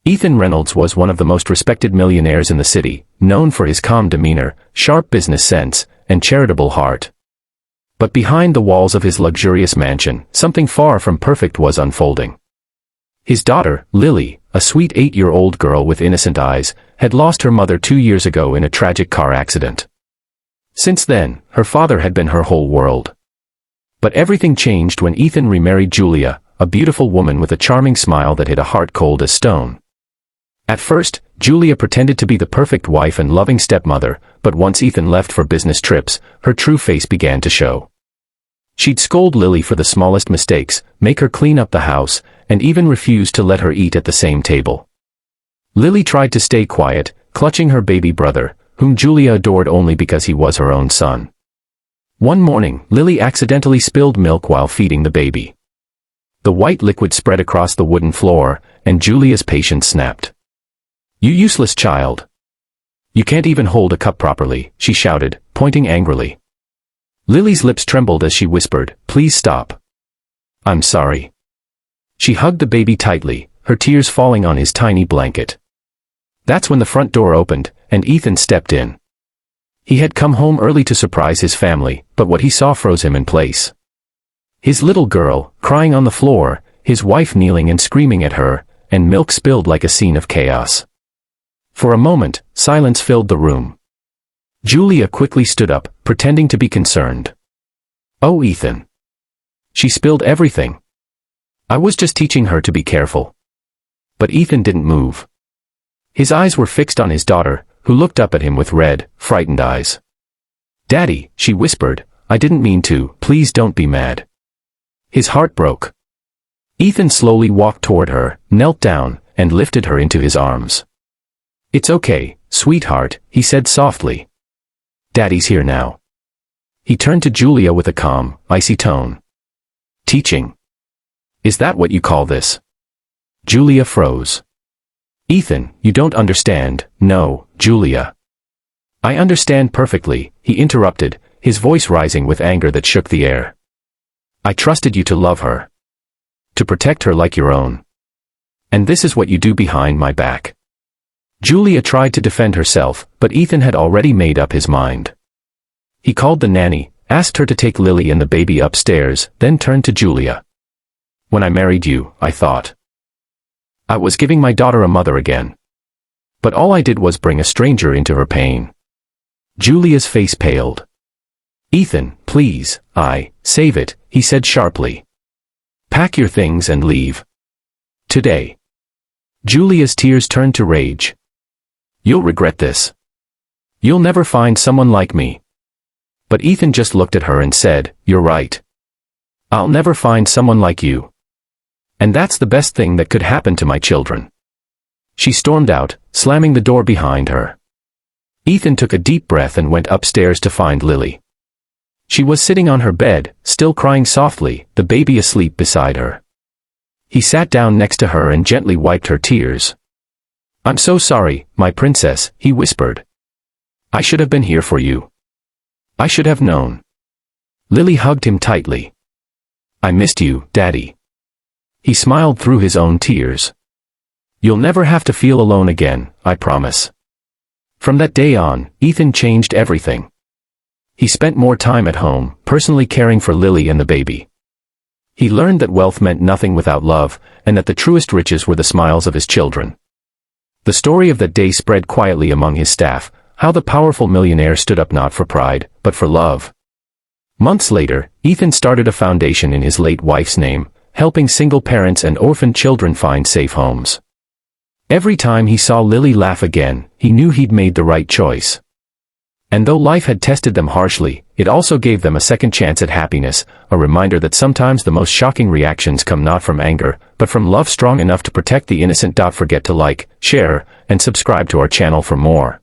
Ethan Reynolds was one of the most respected millionaires in the city, known for his calm demeanor, sharp business sense, and charitable heart. But behind the walls of his luxurious mansion, something far from perfect was unfolding. His daughter, Lily, a sweet 8-year-old girl with innocent eyes, had lost her mother 2 years ago in a tragic car accident. Since then, her father had been her whole world. But everything changed when Ethan remarried Julia, a beautiful woman with a charming smile that hit a heart cold as stone. At first, Julia pretended to be the perfect wife and loving stepmother, but once Ethan left for business trips, her true face began to show. She'd scold Lily for the smallest mistakes, make her clean up the house, and even refuse to let her eat at the same table. Lily tried to stay quiet, clutching her baby brother, whom Julia adored only because he was her own son. One morning, Lily accidentally spilled milk while feeding the baby. The white liquid spread across the wooden floor, and Julia's patience snapped. "You useless child! You can't even hold a cup properly," she shouted, pointing angrily. Lily's lips trembled as she whispered, "Please stop. I'm sorry." She hugged the baby tightly, her tears falling on his tiny blanket. That's when the front door opened, and Ethan stepped in. He had come home early to surprise his family, but what he saw froze him in place. His little girl, crying on the floor, his wife kneeling and screaming at her, and milk spilled like a scene of chaos. For a moment, silence filled the room. Julia quickly stood up, pretending to be concerned. "Oh, Ethan. She spilled everything. I was just teaching her to be careful." But Ethan didn't move. His eyes were fixed on his daughter, who looked up at him with red, frightened eyes. "Daddy," she whispered, "I didn't mean to, please don't be mad." His heart broke. Ethan slowly walked toward her, knelt down, and lifted her into his arms. "It's okay, sweetheart," he said softly. "Daddy's here now." He turned to Julia with a calm, icy tone. "Teaching? Is that what you call this?" Julia froze. "Ethan, you don't understand." "No, Julia. I understand perfectly," he interrupted, his voice rising with anger that shook the air. "I trusted you to love her. To protect her like your own. And this is what you do behind my back." Julia tried to defend herself, but Ethan had already made up his mind. He called the nanny, asked her to take Lily and the baby upstairs, then turned to Julia. "When I married you, I thought I was giving my daughter a mother again. But all I did was bring a stranger into her pain." Julia's face paled. "Ethan, please, save it," he said sharply. "Pack your things and leave. Today." Julia's tears turned to rage. "You'll regret this. You'll never find someone like me." But Ethan just looked at her and said, "You're right. I'll never find someone like you. And that's the best thing that could happen to my children." She stormed out, slamming the door behind her. Ethan took a deep breath and went upstairs to find Lily. She was sitting on her bed, still crying softly, the baby asleep beside her. He sat down next to her and gently wiped her tears. "I'm so sorry, my princess," he whispered. "I should have been here for you. I should have known." Lily hugged him tightly. "I missed you, Daddy." He smiled through his own tears. "You'll never have to feel alone again, I promise." From that day on, Ethan changed everything. He spent more time at home, personally caring for Lily and the baby. He learned that wealth meant nothing without love, and that the truest riches were the smiles of his children. The story of that day spread quietly among his staff, how the powerful millionaire stood up not for pride, but for love. Months later, Ethan started a foundation in his late wife's name, helping single parents and orphaned children find safe homes. Every time he saw Lily laugh again, he knew he'd made the right choice. And though life had tested them harshly, it also gave them a second chance at happiness, a reminder that sometimes the most shocking reactions come not from anger, but from love strong enough to protect the innocent. Forget to like, share, and subscribe to our channel for more.